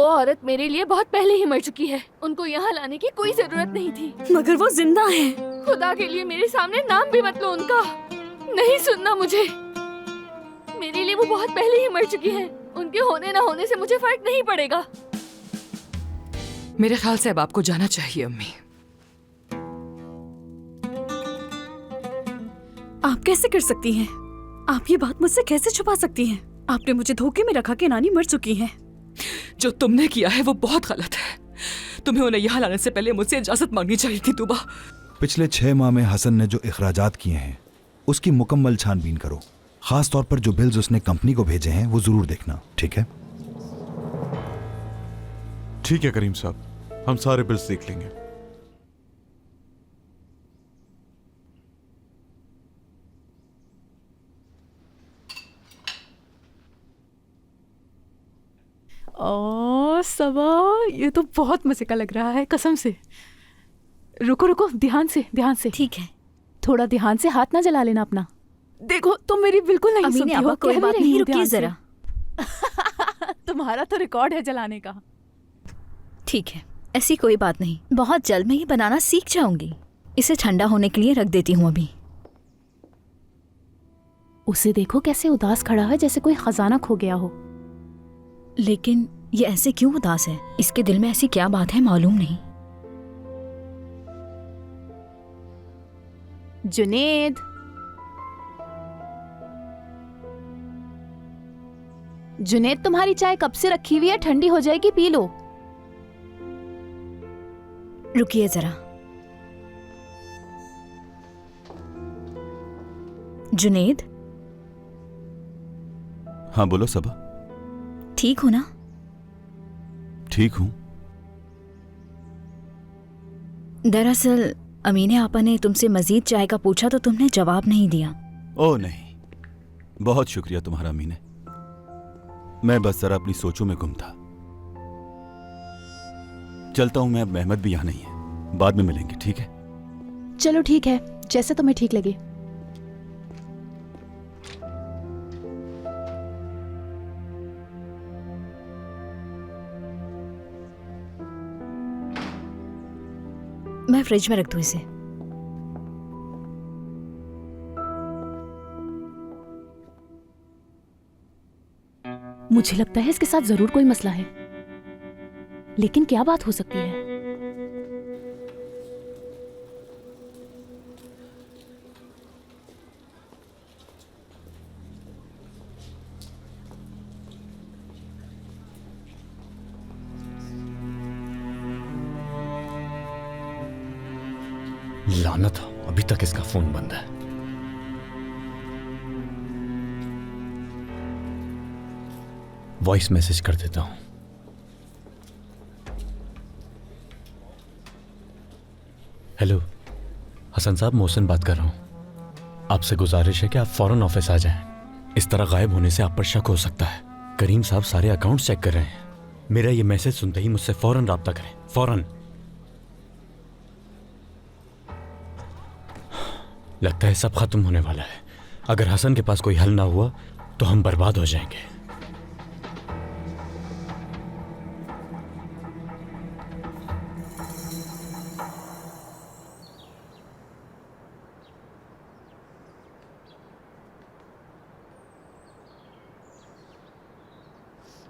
वो औरत मेरे लिए बहुत पहले ही मर चुकी है। उनको यहाँ लाने की कोई जरूरत नहीं थी। मगर वो जिंदा है। खुदा के लिए मेरे सामने नाम भी मत लो उनका। नहीं सुनना मुझे। मेरे लिए वो बहुत पहले ही मर चुकी है। उनके होने ना होने से मुझे फर्क नहीं पड़ेगा। मेरे ख्याल से अब आपको जाना चाहिए अम्मी। आप कैसे कर सकती हैं? आप ये बात मुझसे कैसे छुपा सकती हैं? आपने मुझे धोखे में रखा कि नानी मर चुकी है। जो तुमने किया है वो बहुत गलत है। तुम्हें उन्हें यहाँ लाने से पहले मुझसे इजाजत मांगनी चाहिए थी तुबा। पिछले 6 माह में हसन ने जो इखराजात किए हैं उसकी मुकम्मल छानबीन करो। खास तौर पर जो बिल्स उसने कंपनी को भेजे हैं वो जरूर देखना, ठीक है? ठीक है करीम साहब, हम सारे बिल्स देख लेंगे। ओ सबा, ये तो बहुत मजे का लग रहा है कसम से। रुको रुको, ध्यान से ध्यान से। ठीक है, थोड़ा ध्यान से, हाथ ना जला लेना अपना। देखो तुम मेरी बिल्कुल नहीं सुनती हो। कोई बात नहीं, रुकिए जरा। तुम्हारा तो रिकॉर्ड है जलाने का। ठीक है, ऐसी कोई बात नहीं। बहुत जल्द मैं ये बनाना सीख जाऊंगी। इसे ठंडा होने के लिए रख देती हूँ अभी। उसे देखो कैसे उदास खड़ा है, जैसे कोई खजाना खो गया हो। लेकिन ये ऐसे क्यों उदास है? इसके दिल में ऐसी क्या बात है मालूम नहीं। जुनेद, जुनेद तुम्हारी चाय कब से रखी हुई है? ठंडी हो जाएगी, पी लो। रुकिए जरा। जुनेद। हाँ बोलो सबा। ठीक हो ना? ठीक हूं। दरअसल अमीने आपा ने तुमसे मजीद चाय का पूछा तो तुमने जवाब नहीं दिया। ओह नहीं, बहुत शुक्रिया तुम्हारा अमीने। मैं बस जरा अपनी सोचों में गुम था। चलता हूं मैं, अब मेहमद भी यहां नहीं है। बाद में मिलेंगे, ठीक है? चलो ठीक है, जैसे तुम्हें ठीक लगे। मैं फ्रिज में रख दूं इसे। मुझे लगता है इसके साथ जरूर कोई मसला है, लेकिन क्या बात हो सकती है? लानत, अभी तक इसका फोन बंद है। वॉइस मैसेज कर देता हूं। हेलो हसन साहब, मोहसिन बात कर रहा हूं। आपसे गुजारिश है कि आप फौरन ऑफिस आ जाएं। इस तरह गायब होने से आप पर शक हो सकता है। करीम साहब सारे अकाउंट्स चेक कर रहे हैं। मेरा ये मैसेज सुनते ही मुझसे फौरन राब्ता करें, फौरन। लगता है सब खत्म होने वाला है। अगर हसन के पास कोई हल ना हुआ तो हम बर्बाद हो जाएंगे।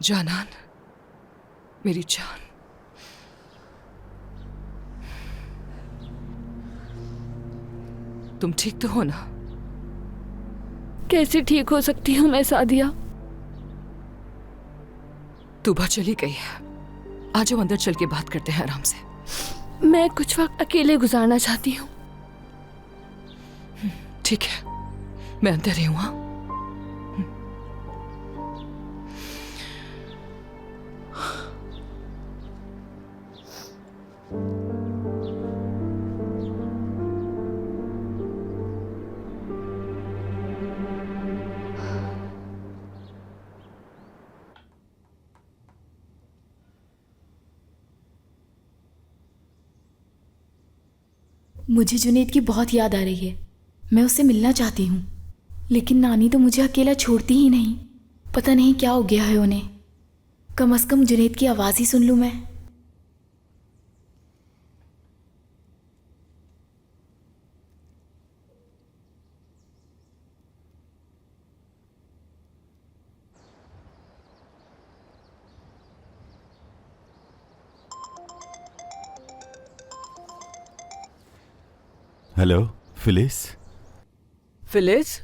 जानान, मेरी जान, तुम ठीक तो हो ना? कैसे ठीक हो सकती हूँ मैं सादिया? तुबा चली गई है। आ जाओ अंदर, चल के बात करते हैं आराम से। मैं कुछ वक्त अकेले गुजारना चाहती हूँ। ठीक है, मैं अंदर ही हूँ। हाँ, मुझे जुनेद की बहुत याद आ रही है। मैं उससे मिलना चाहती हूँ, लेकिन नानी तो मुझे अकेला छोड़ती ही नहीं। पता नहीं क्या हो गया है उन्हें। कम से कम जुनैद की आवाज़ ही सुन लूँ मैं। Hello Phyllis. फिलिस,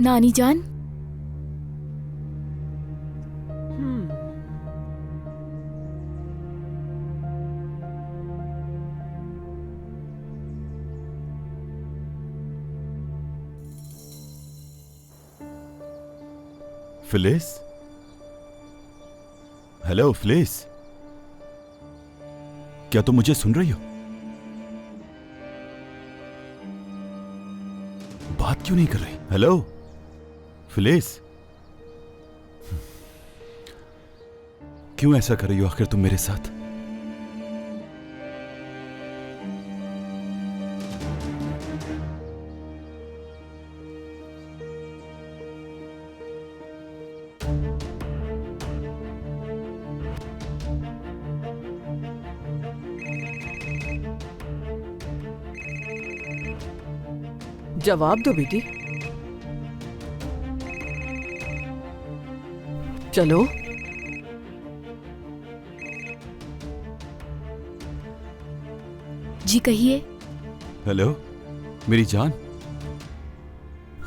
नानी जान, फिलिस, हेलो फिलिस, क्या तुम मुझे सुन रही हो? बात क्यों नहीं कर रही? हेलो फिलिस, क्यों ऐसा कर रही हो आखिर तुम मेरे साथ? जवाब दो बेटी। चलो। जी कहिए। हेलो मेरी जान।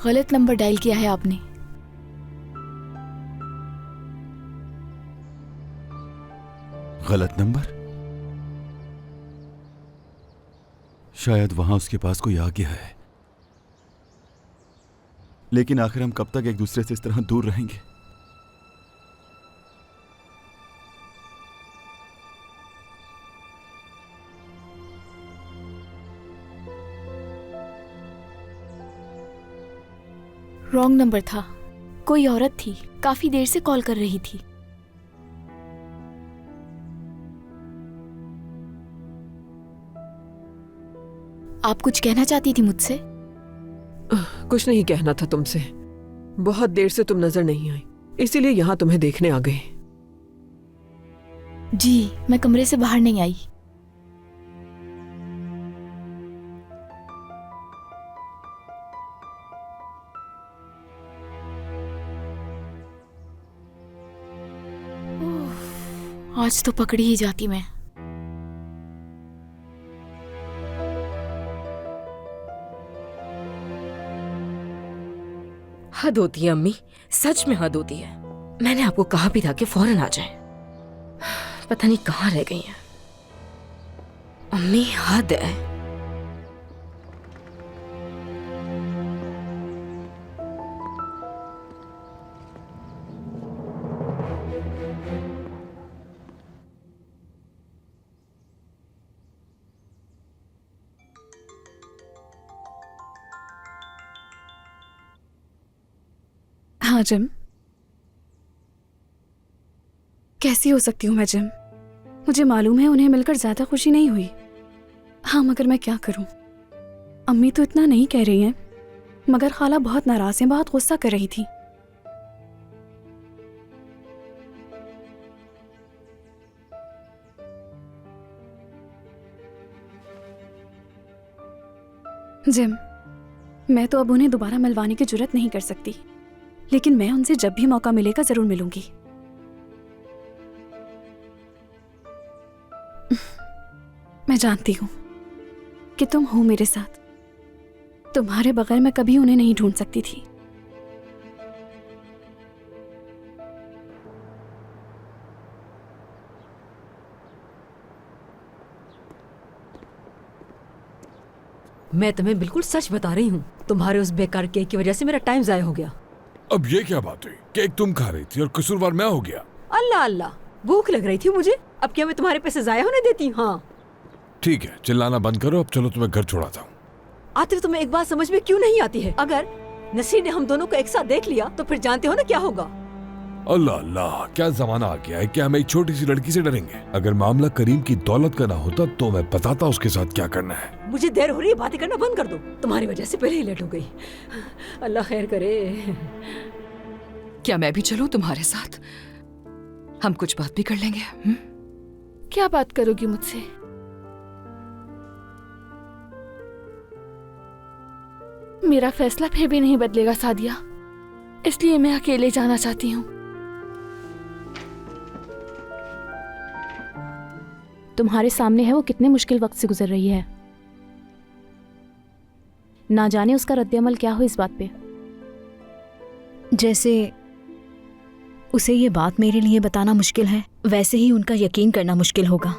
गलत नंबर डायल किया है आपने। गलत नंबर? शायद वहां उसके पास कोई आ गया है। लेकिन आखिर हम कब तक एक दूसरे से इस तरह दूर रहेंगे? रॉन्ग नंबर था। कोई औरत थी, काफी देर से कॉल कर रही थी। आप कुछ कहना चाहती थी मुझसे? कुछ नहीं कहना था तुमसे। बहुत देर से तुम नजर नहीं आई, इसीलिए यहाँ तुम्हें देखने आ गए। जी, मैं कमरे से बाहर नहीं आई। आज तो पकड़ी ही जाती मैं। हद होती है अम्मी, सच में हद होती है। मैंने आपको कहा भी था कि फौरन आ जाएं। पता नहीं कहाँ रह गई हैं अम्मी, हद है। हाँ जिम, कैसी हो सकती हूँ मैं जिम? मुझे मालूम है उन्हें मिलकर ज्यादा खुशी नहीं हुई। हाँ मगर मैं क्या करूँ? अम्मी तो इतना नहीं कह रही हैं, मगर खाला बहुत नाराज हैं, बहुत गुस्सा कर रही थी। जिम, मैं तो अब उन्हें दोबारा मिलवाने की जुर्रत नहीं कर सकती, लेकिन मैं उनसे जब भी मौका मिलेगा जरूर मिलूंगी। मैं जानती हूं कि तुम हो मेरे साथ। तुम्हारे बगैर मैं कभी उन्हें नहीं ढूंढ सकती थी। मैं तुम्हें बिल्कुल सच बता रही हूँ, तुम्हारे उस बेकार केक की वजह से मेरा टाइम जाया हो गया। अब ये क्या बात हुई? केक तुम खा रही थी और कसूरवार मैं हो गया। अल्लाह अल्लाह, भूख लग रही थी मुझे। अब क्या मैं तुम्हारे पैसे जाया होने देती हूँ? हाँ ठीक है, चिल्लाना बंद करो। अब चलो तुम्हें घर छोड़ाता हूँ। आतिर तुम्हें एक बात समझ में क्यों नहीं आती है? अगर नसीर ने हम दोनों को एक साथ देख लिया तो फिर जानते हो ना क्या होगा। अल्लाह अल्लाह, क्या जमाना आ गया है कि हम एक छोटी सी लड़की से डरेंगे। अगर मामला करीम की दौलत का ना होता तो मैं बताता उसके साथ क्या करना है। मुझे देर हो रही है, बातें करना बंद कर दो। तुम्हारी वजह से पहले ही लेट हो गई। अल्लाह खैर करे। क्या मैं भी चलूं तुम्हारे साथ? हम कुछ बात भी कर लेंगे। क्या बात करोगी मुझसे? मेरा फैसला फिर भी नहीं बदलेगा सादिया, इसलिए मैं अकेले जाना चाहती हूँ। तुम्हारे सामने है वो कितने मुश्किल वक्त से गुजर रही है। ना जाने उसका रद्द-ए-अमल क्या हो इस बात पे। जैसे उसे ये बात मेरे लिए बताना मुश्किल है, वैसे ही उनका यकीन करना मुश्किल होगा।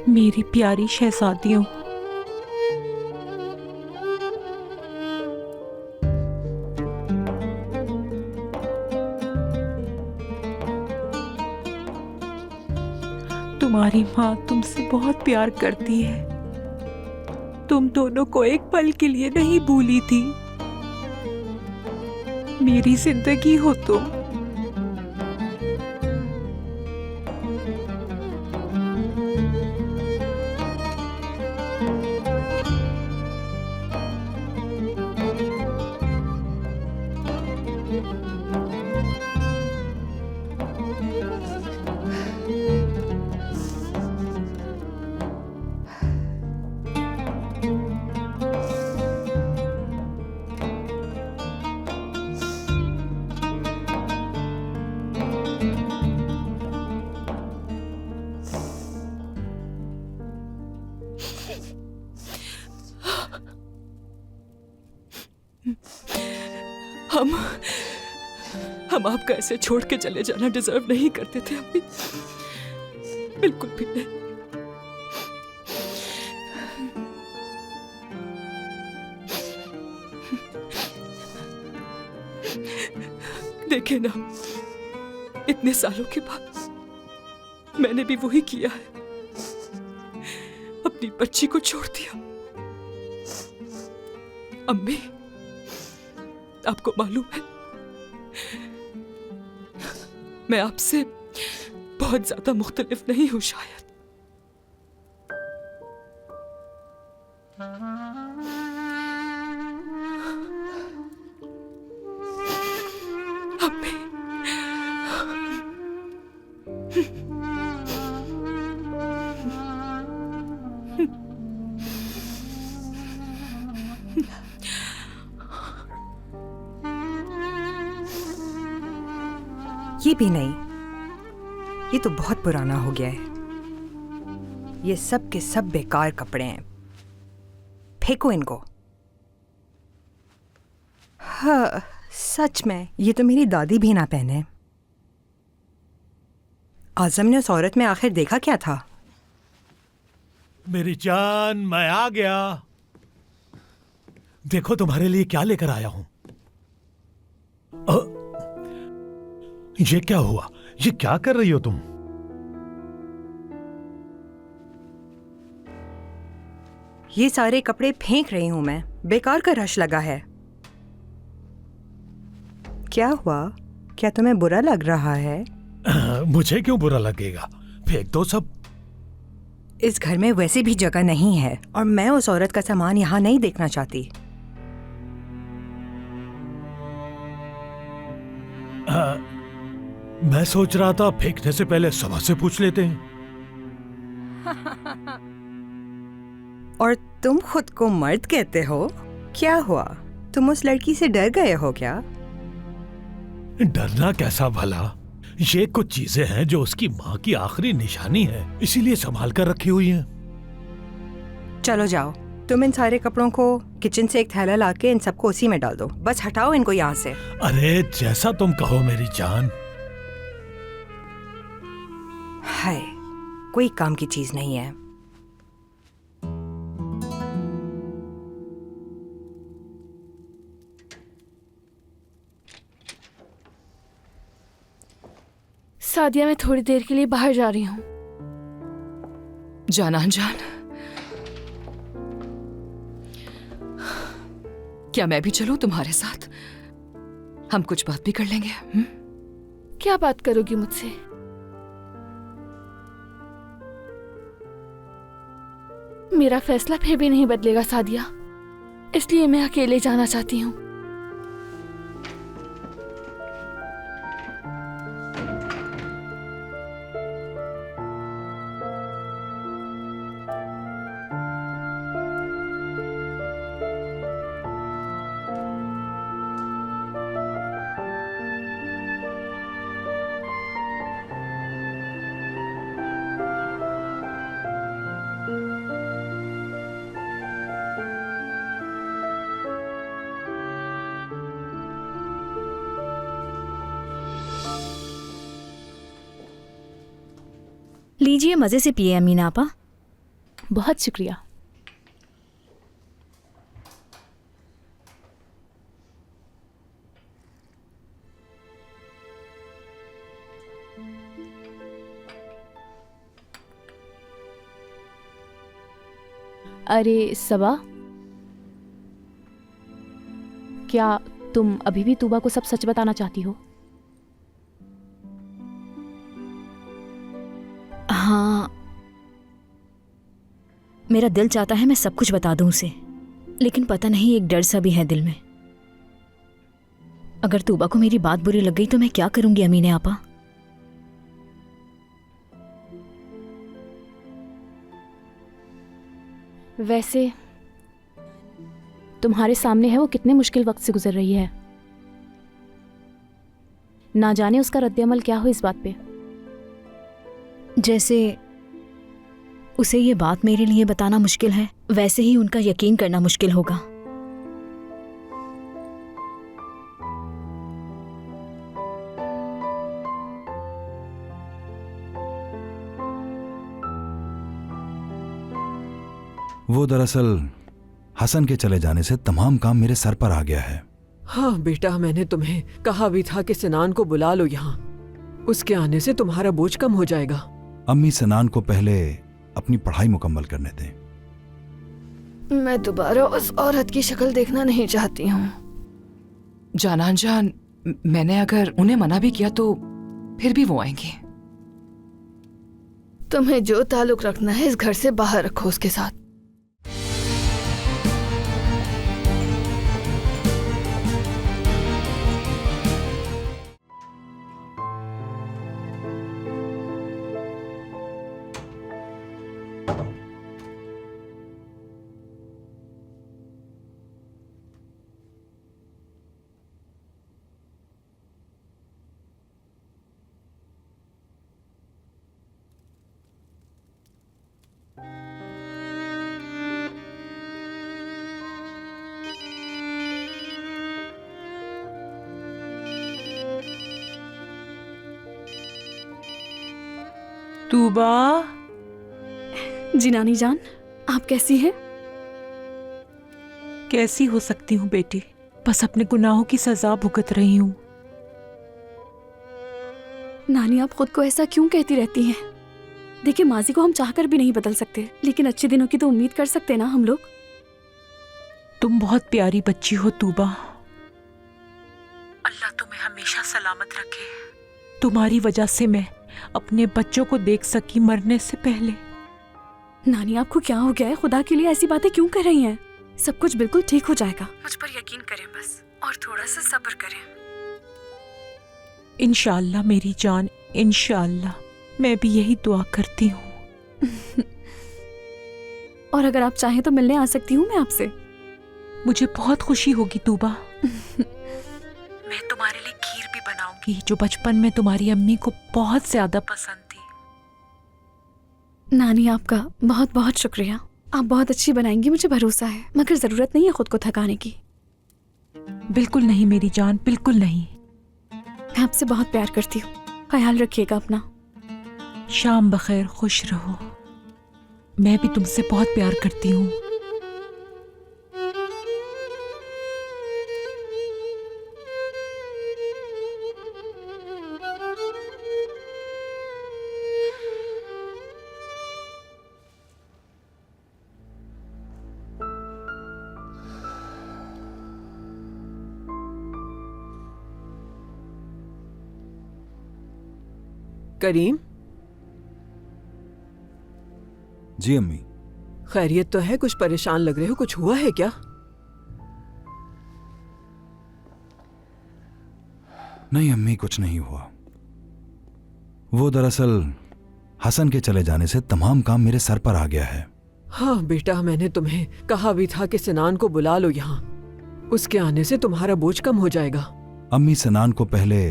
मेरी प्यारी शहजादियों, तुम्हारी माँ तुमसे बहुत प्यार करती है। तुम दोनों को एक पल के लिए नहीं भूली थी। मेरी जिंदगी हो तुम। हम आपका ऐसे छोड़ के चले जाना डिजर्व नहीं करते थे अम्मी, बिल्कुल भी नहीं। देखे ना, इतने सालों के बाद मैंने भी वही किया है, अपनी बच्ची को छोड़ दिया। अम्मी, आपको मालूम है मैं आपसे बहुत ज्यादा मुख्तलिफ नहीं हूं शायद। अम्मी, ये भी नहीं, ये तो बहुत पुराना हो गया है। ये सब के सब बेकार कपड़े हैं, फेंको इनको। हाँ, सच में ये तो मेरी दादी भी ना पहने। आजम ने उस औरत में आखिर देखा क्या था? मेरी जान, मैं आ गया। देखो तुम्हारे लिए क्या लेकर आया हूं। ये क्या हुआ? ये क्या कर रही हो तुम? ये सारे कपड़े फेंक रही हूं मैं, बेकार का रश लगा है। क्या हुआ? क्या तुम्हें बुरा लग रहा है? मुझे क्यों बुरा लगेगा? फेंक दो सब। इस घर में वैसे भी जगह नहीं है और मैं उस औरत का सामान यहाँ नहीं देखना चाहती। मैं सोच रहा था फेंकने से पहले सभा से पूछ लेते हैं। और तुम खुद को मर्द कहते हो? क्या हुआ, तुम उस लड़की से डर गए हो क्या? डरना कैसा भला, ये कुछ चीजें हैं जो उसकी माँ की आखिरी निशानी है, इसीलिए संभाल कर रखी हुई हैं। चलो जाओ, तुम इन सारे कपड़ों को किचन से एक थैला लाके इन सबको उसी में डाल दो। बस हटाओ इनको यहाँ से। अरे जैसा तुम कहो मेरी जान। हाय, कोई काम की चीज नहीं है। सादिया, मैं थोड़ी देर के लिए बाहर जा रही हूँ। जान, क्या मैं भी चलूं तुम्हारे साथ? हम कुछ बात भी कर लेंगे। क्या बात करोगी मुझसे? मेरा फैसला फिर भी नहीं बदलेगा सादिया, इसलिए मैं अकेले जाना चाहती हूँ। लीजिए, मजे से पिए अमीना आपा। बहुत शुक्रिया। अरे सबा, क्या तुम अभी भी तूबा को सब सच बताना चाहती हो? हाँ, मेरा दिल चाहता है मैं सब कुछ बता दूं उसे, लेकिन पता नहीं एक डर सा भी है दिल में। अगर तूबा को मेरी बात बुरी लग गई तो मैं क्या करूंगी अमीना आपा? वैसे तुम्हारे सामने है वो कितने मुश्किल वक्त से गुजर रही है। ना जाने उसका रद्द-ए-अमल क्या हो इस बात पे। जैसे उसे ये बात मेरे लिए बताना मुश्किल है, वैसे ही उनका यकीन करना मुश्किल होगा। वो दरअसल हसन के चले जाने से तमाम काम मेरे सर पर आ गया है। हाँ बेटा, मैंने तुम्हें कहा भी था कि सिनान को बुला लो यहाँ। उसके आने से तुम्हारा बोझ कम हो जाएगा। अम्मी सिनान को पहले अपनी पढ़ाई मुकम्मल करने दें। मैं दोबारा उस औरत की शक्ल देखना नहीं चाहती हूँ। जान, मैंने अगर उन्हें मना भी किया तो फिर भी वो आएंगे। तुम्हें जो ताल्लुक रखना है इस घर से बाहर रखो उसके साथ। तूबा। जी नानी जान, आप कैसी हैं? कैसी हो सकती हूँ बेटी, बस अपने गुनाहों की सजा भुगत रही हूँ। नानी, आप खुद को ऐसा क्यों कहती रहती हैं? देखिए, माजी को हम चाहकर भी नहीं बदल सकते, लेकिन अच्छे दिनों की तो उम्मीद कर सकते ना हम लोग। तुम बहुत प्यारी बच्ची हो तूबा। अल्लाह तुम्हें हमेशा सलामत रखे। तुम्हारी वजह से मैं अपने बच्चों को देख सकी मरने से पहले। नानी, आपको क्या हो गया है? खुदा के लिए ऐसी बातें क्यों कर रही हैं? सब कुछ बिल्कुल ठीक हो जाएगा, मुझ पर यकीन करें बस, और थोड़ा सा सब्र करें। इंशाअल्लाह मेरी जान, इंशाअल्लाह। मैं भी यही दुआ करती हूँ। और अगर आप चाहें तो मिलने आ सकती हूँ मैं आपसे। मुझे बहुत खुशी होगी तूबा। मैं तुम्हारे लिए खीर भी बनाऊंगी जो बचपन में तुम्हारी अम्मी को बहुत ज्यादा पसंद थी। नानी आपका बहुत बहुत शुक्रिया। आप बहुत अच्छी बनाएंगी, मुझे भरोसा है, मगर जरूरत नहीं है खुद को थकाने की। बिल्कुल नहीं मेरी जान, बिल्कुल नहीं। मैं आपसे बहुत प्यार करती हूँ, ख्याल रखिएगा अपना। शाम बखैर, खुश रहो। मैं भी तुमसे बहुत प्यार करती हूँ। करीम, जी अम्मी। खैरियत तो है? कुछ परेशान लग रहे हो, कुछ हुआ है क्या? नहीं अम्मी, कुछ नहीं हुआ। वो दरअसल हसन के चले जाने से तमाम काम मेरे सर पर आ गया है। हाँ बेटा, मैंने तुम्हें कहा भी था कि सिनान को बुला लो यहाँ। उसके आने से तुम्हारा बोझ कम हो जाएगा। अम्मी, सिनान को पहले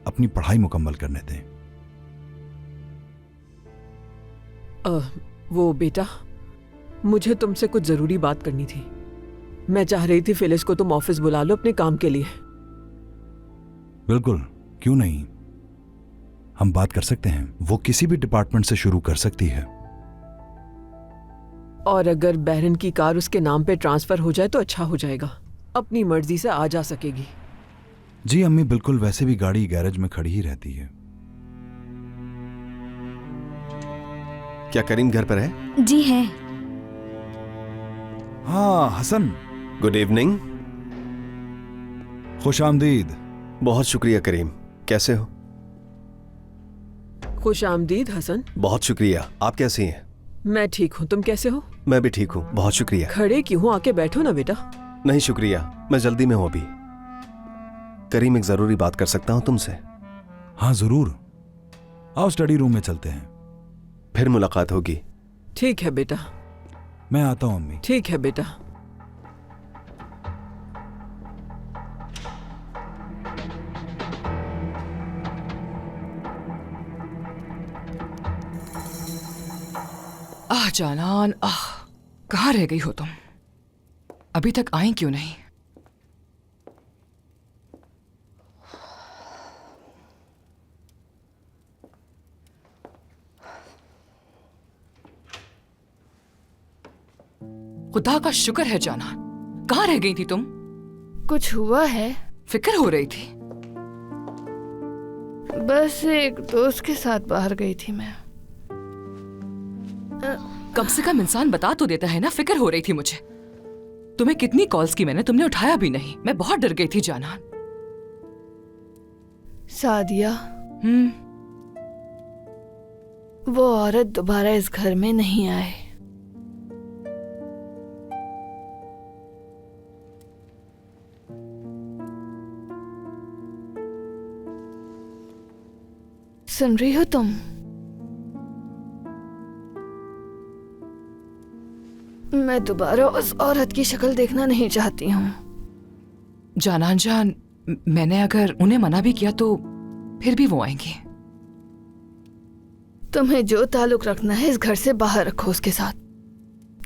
अपनी पढ़ाई मुकम्मल करने दें। वो बेटा, मुझे तुमसे कुछ जरूरी बात करनी थी। मैं चाह रही थी फिलिस को तुम ऑफिस बुला लो अपने काम के लिए। बिल्कुल, क्यों नहीं, हम बात कर सकते हैं। वो किसी भी डिपार्टमेंट से शुरू कर सकती है। और अगर बहरन की कार उसके नाम पे ट्रांसफर हो जाए तो अच्छा हो जाएगा। अपनी मर्जी से आ जा सकेगी। जी अम्मी, बिल्कुल। वैसे भी गाड़ी गैरेज में खड़ी ही रहती है। क्या करीम घर पर है? जी है। हाँ हसन, गुड इवनिंग। खुश आमदीद। बहुत शुक्रिया करीम, कैसे हो? खुश आमदीद हसन। बहुत शुक्रिया, आप कैसी हैं? मैं ठीक हूँ, तुम कैसे हो? मैं भी ठीक हूँ, बहुत शुक्रिया। खड़े क्यों हो, आके बैठो ना बेटा। नहीं शुक्रिया, मैं जल्दी में हूँ अभी। करीम, एक जरूरी बात कर सकता हूँ तुमसे? हाँ जरूर, आओ स्टडी रूम में चलते हैं, फिर मुलाकात होगी। ठीक है बेटा। मैं आता हूँ अम्मी। ठीक है बेटा। आह जानान, आह, कहाँ रह गई हो तुम? अभी तक आई क्यों नहीं? खुदा का शुक्र है जानान, कहाँ रह गई थी तुम? कुछ हुआ है? फिक्र हो रही थी। बस एक दोस्त के साथ बाहर गई थी मैं। कम से कम इंसान बता तो देता है ना, फिक्र हो रही थी मुझे। तुम्हें कितनी कॉल्स की मैंने, तुमने उठाया भी नहीं। मैं बहुत डर गई थी जानान। सादिया, वो औरत दोबारा इस घर में नहीं आए। सुन रही हो तुम? मैं दोबारा उस औरत की शक्ल देखना नहीं चाहती हूँ। जानान जान, मैंने अगर उन्हें मना भी किया तो फिर भी वो आएंगे। तुम्हें जो ताल्लुक रखना है इस घर से बाहर रखो उसके साथ,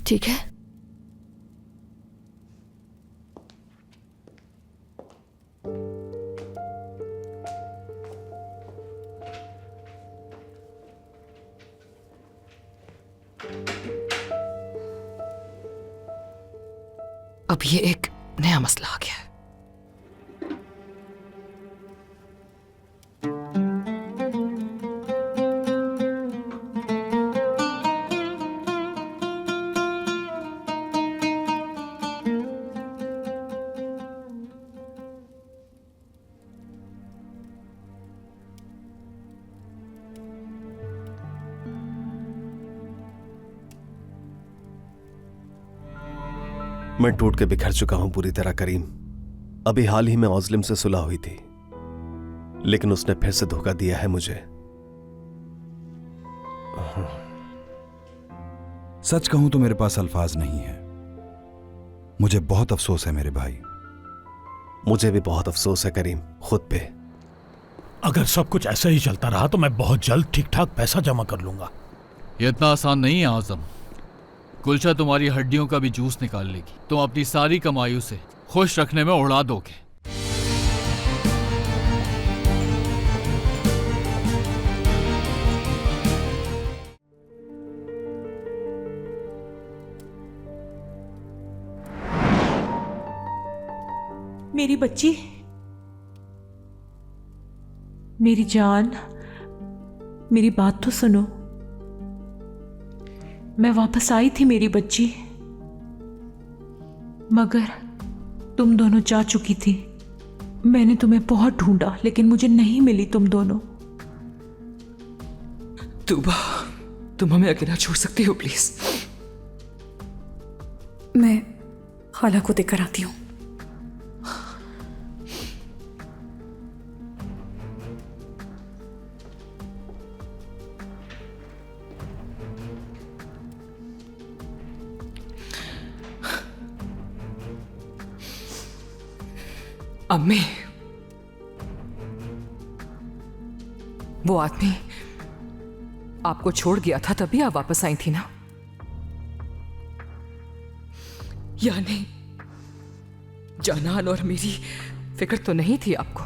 ठीक है? अब ये एक नया मसला आ गया है। मैं टूट के बिखर चुका हूं पूरी तरह करीम। अभी हाल ही में औजलिम से सुलह हुई थी, लेकिन उसने फिर से धोखा दिया है मुझे। सच कहूं तो मेरे पास अल्फाज नहीं है। मुझे बहुत अफसोस है मेरे भाई। मुझे भी बहुत अफसोस है करीम, खुद पे। अगर सब कुछ ऐसा ही चलता रहा तो मैं बहुत जल्द ठीक ठाक पैसा जमा कर लूंगा। ये इतना आसान नहीं है आजम। गुलशा तुम्हारी हड्डियों का भी जूस निकाल लेगी। तुम अपनी सारी कमाई उसे खुश रखने में उड़ा दोगे। मेरी बच्ची, मेरी जान, मेरी बात तो सुनो। मैं वापस आई थी मेरी बच्ची, मगर तुम दोनों जा चुकी थी। मैंने तुम्हें बहुत ढूंढा लेकिन मुझे नहीं मिली तुम दोनों। तूबा, तुम हमें अकेला छोड़ सकती हो प्लीज? मैं खाला को देकर आती हूँ। अम्मी, वो आदमी आपको छोड़ गया था तभी आप वापस आई थी ना? या नहीं? जानान और मेरी फिक्र तो नहीं थी आपको?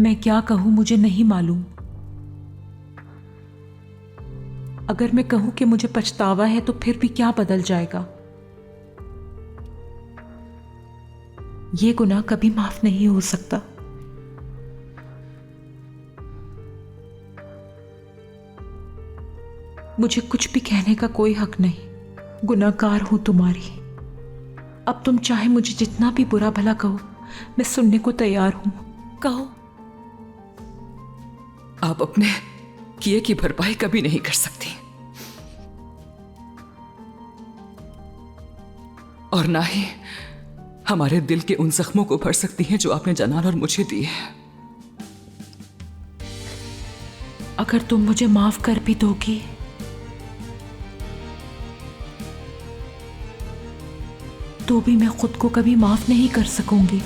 मैं क्या कहूं मुझे नहीं मालूम। अगर मैं कहूं कि मुझे पछतावा है तो फिर भी क्या बदल जाएगा? ये गुनाह कभी माफ नहीं हो सकता। मुझे कुछ भी कहने का कोई हक नहीं। गुनाहगार हूं तुम्हारी। अब तुम चाहे मुझे जितना भी बुरा भला कहो, मैं सुनने को तैयार हूं। कहो। आप अपने किए की भरपाई कभी नहीं कर सकती, और ना ही हमारे दिल के उन जख्मों को भर सकती हैं जो आपने जानान और मुझे दिए हैं। अगर तुम मुझे माफ कर भी दोगी तो भी मैं खुद को कभी माफ नहीं कर सकूंगी।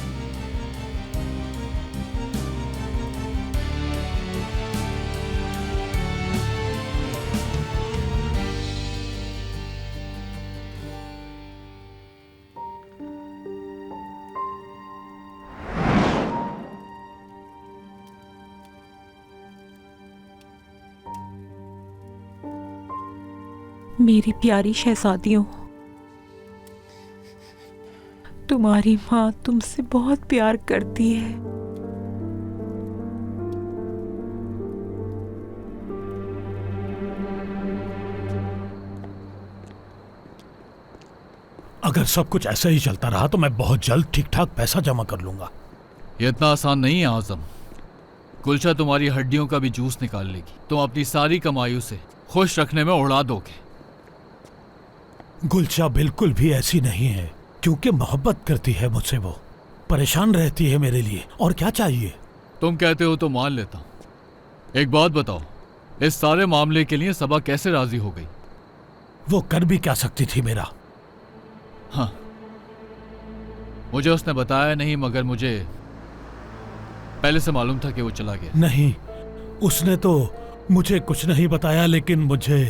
मेरी प्यारी शहजादियों, तुम्हारी माँ तुमसे बहुत प्यार करती है। अगर सब कुछ ऐसा ही चलता रहा तो मैं बहुत जल्द ठीक ठाक पैसा जमा कर लूंगा। ये इतना आसान नहीं है आजम। गुलशा तुम्हारी हड्डियों का भी जूस निकाल लेगी। तुम अपनी सारी कमाई उसे खुश रखने में उड़ा दोगे। गुलशा बिल्कुल भी ऐसी नहीं है, क्योंकि मोहब्बत करती है मुझसे। वो परेशान रहती है मेरे लिए, और क्या चाहिए? तुम कहते हो तो मान लेता हूं। एक बात बताओ, इस सारे मामले के लिए सबा कैसे राजी हो गई? वो कर भी क्या सकती थी मेरा? हाँ, मुझे उसने बताया नहीं, मगर मुझे पहले से मालूम था कि वो चला गया। नहीं, उसने तो मुझे कुछ नहीं बताया, लेकिन मुझे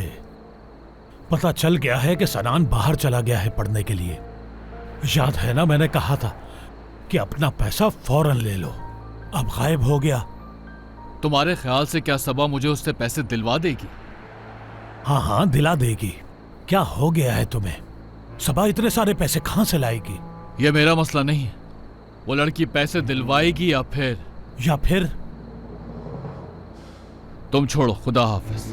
पता चल गया है कि सनान बाहर चला गया है पढ़ने के लिए। याद है ना, मैंने कहा था कि अपना पैसा फौरन ले लो। अब गायब हो गया। तुम्हारे ख्याल से क्या सबा मुझे उससे पैसे दिलवा देगी? हाँ हाँ, दिला देगी। क्या हो गया है तुम्हें? सबा इतने सारे पैसे कहां से लाएगी? यह मेरा मसला नहीं है। वो लड़की पैसे दिलवाएगी या फिर तुम छोड़ो। खुदा हाफिज।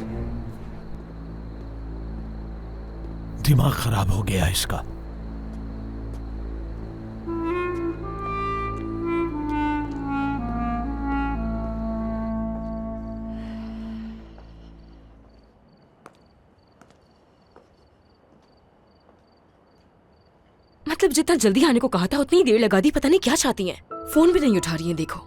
दिमाग खराब हो गया इसका। मतलब जितना जल्दी आने को कहा था उतनी देर लगा दी। पता नहीं क्या चाहती हैं। फोन भी नहीं उठा रही हैं, देखो।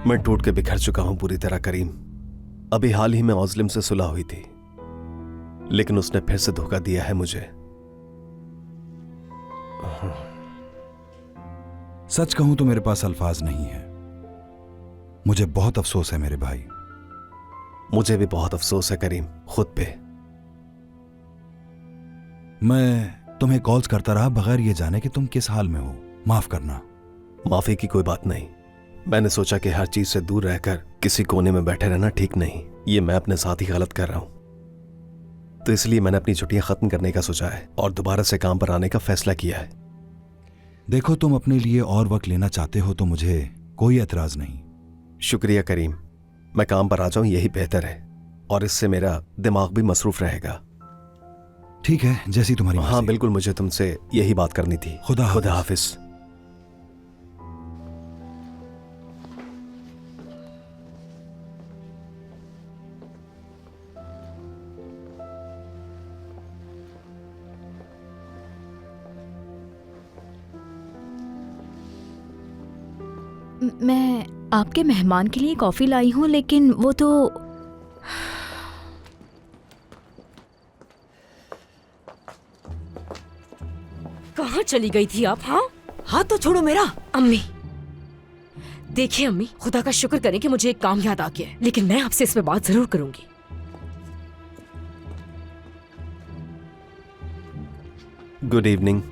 मैं टूट के बिखर चुका हूं पूरी तरह करीम। अभी हाल ही में औजलिम से सुलह हुई थी, लेकिन उसने फिर से धोखा दिया है मुझे। सच कहूं तो मेरे पास अल्फाज नहीं है। मुझे बहुत अफसोस है मेरे भाई। मुझे भी बहुत अफसोस है करीम, खुद पे। मैं तुम्हें कॉल्स करता रहा बगैर ये जाने कि तुम किस हाल में हो। माफ करना। माफी की कोई बात नहीं। मैंने सोचा कि हर चीज से दूर रहकर किसी कोने में बैठे रहना ठीक नहीं। ये मैं अपने साथ ही गलत कर रहा हूं, तो इसलिए मैंने अपनी छुट्टियां खत्म करने का सोचा है और दोबारा से काम पर आने का फैसला किया है। देखो, तुम अपने लिए और वक्त लेना चाहते हो तो मुझे कोई एतराज नहीं। शुक्रिया करीम, मैं काम पर आ जाऊं यही बेहतर है, और इससे मेरा दिमाग भी मसरूफ रहेगा। ठीक है, जैसी तुम्हारी मर्जी। हाँ बिल्कुल, मुझे तुमसे यही बात करनी थी। खुदा हाफिज। मैं आपके मेहमान के लिए कॉफी लाई हूँ, लेकिन वो तो कहाँ चली गई थी आप? हाँ, हाथ तो छोड़ो मेरा। अम्मी देखिए अम्मी, खुदा का शुक्र करें कि मुझे एक काम याद आ गया है, लेकिन मैं आपसे इस पे बात जरूर करूंगी। Good evening.